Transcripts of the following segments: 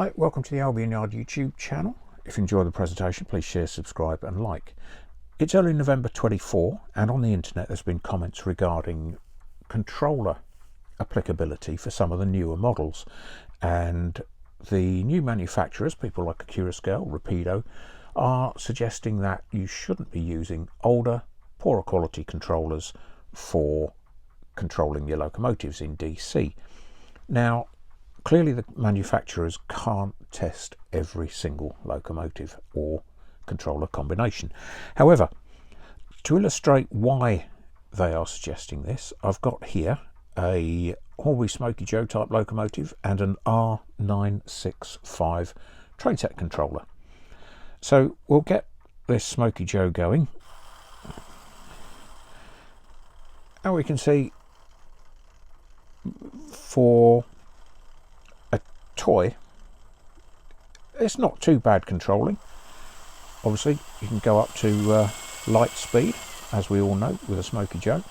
Hi, welcome to the Albion Yard YouTube channel. If you enjoy the presentation, please share, subscribe and like. It's early November 24 and on the internet there's been comments regarding controller applicability for some of the newer models, and the new manufacturers, people like Curascale, Rapido, are suggesting that you shouldn't be using older, poorer quality controllers for controlling your locomotives in DC. Now, clearly the manufacturers can't test every single locomotive or controller combination. However, to illustrate why they are suggesting this, I've got here a Hornby Smoky Joe type locomotive and an R965 train set controller. So we'll get this Smoky Joe going, and we can see for a toy it's not too bad controlling. Obviously you can go up to light speed, as we all know, with a Smoky Joe,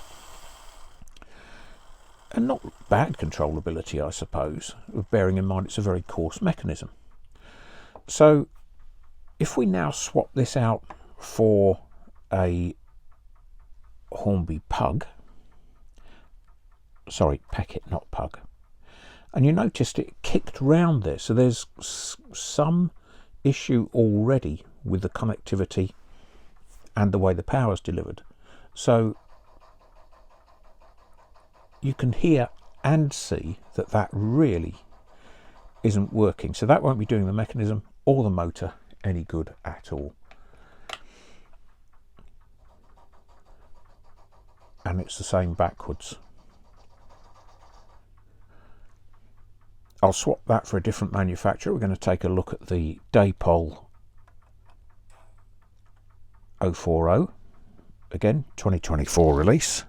and not bad controllability, I suppose, bearing in mind it's a very coarse mechanism. So if we now swap this out for a Hornby Pug, sorry, Packet, not Pug, and you noticed it kicked round there, so there's some issue already with the connectivity and the way the power is delivered. So you can hear and see that that really isn't working, so that won't be doing the mechanism or the motor any good at all. And it's the same backwards. I'll swap that for a different manufacturer. We're going to take a look at the Daypol 040, again 2024 release.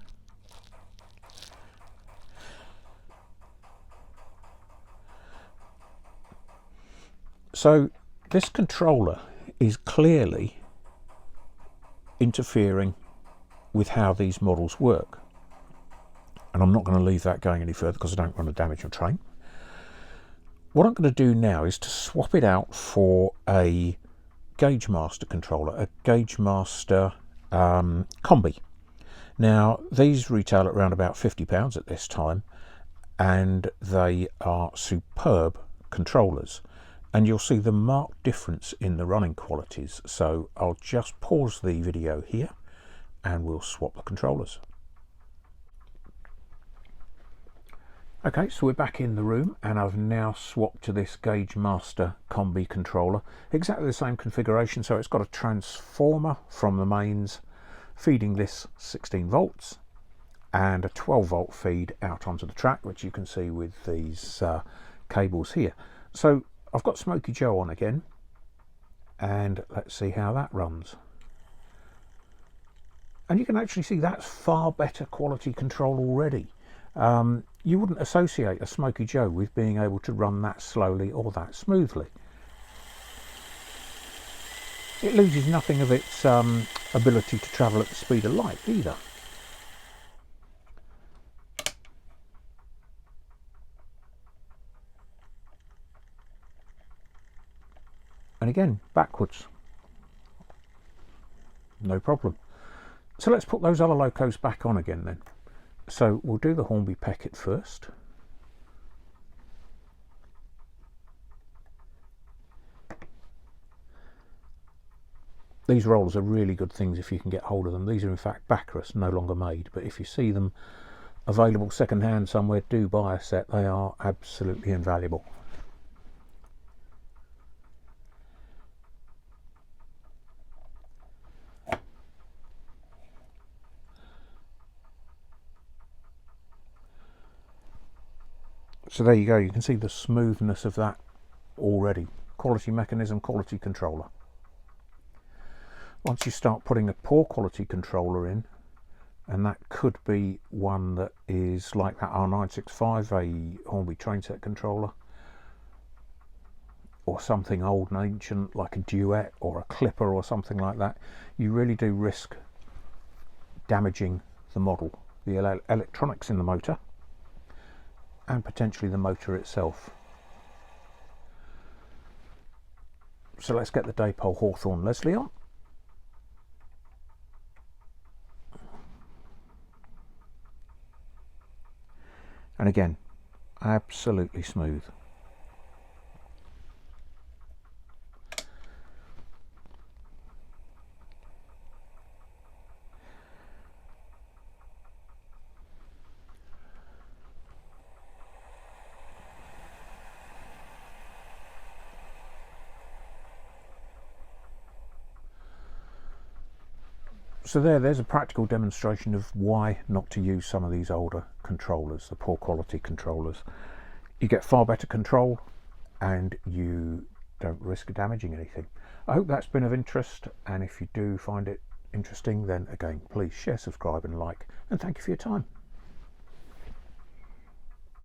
So this controller is clearly interfering with how these models work, and I'm not going to leave that going any further because I don't want to damage my train. What I'm going to do now is to swap it out for a Gaugemaster controller, a Gaugemaster Combi. Now these retail at around about £50 at this time, and they are superb controllers, and you'll see the marked difference in the running qualities. So I'll just pause the video here and we'll swap the controllers. Okay, so we're back in the room and I've now swapped to this Gaugemaster Combi controller. Exactly the same configuration, so it's got a transformer from the mains feeding this 16 volts and a 12 volt feed out onto the track, which you can see with these cables here. So I've got Smoky Joe on again, and let's see how that runs. And you can actually see that's far better quality control already. You wouldn't associate a Smoky Joe with being able to run that slowly or that smoothly. It loses nothing of its ability to travel at the speed of light either. And again, backwards, no problem. So let's put those other locos back on again then. So we'll do the Hornby Packet first. These rollers are really good things if you can get hold of them. These are in fact Baccarat, no longer made, but if you see them available second hand somewhere, do buy a set. They are absolutely invaluable. So there you go, you can see the smoothness of that already. Quality mechanism, quality controller. Once you start putting a poor quality controller in, and that could be one that is like that R965, a Hornby train set controller, or something old and ancient like a Duet or a Clipper or something like that, you really do risk damaging the model, the electronics in the motor, and potentially the motor itself. So let's get the Daypole Hawthorne Leslie on. And again, absolutely smooth. So there's a practical demonstration of why not to use some of these older controllers, the poor quality controllers. You get far better control and you don't risk damaging anything. I hope that's been of interest, and if you do find it interesting, then again, please share, subscribe and like, and thank you for your time.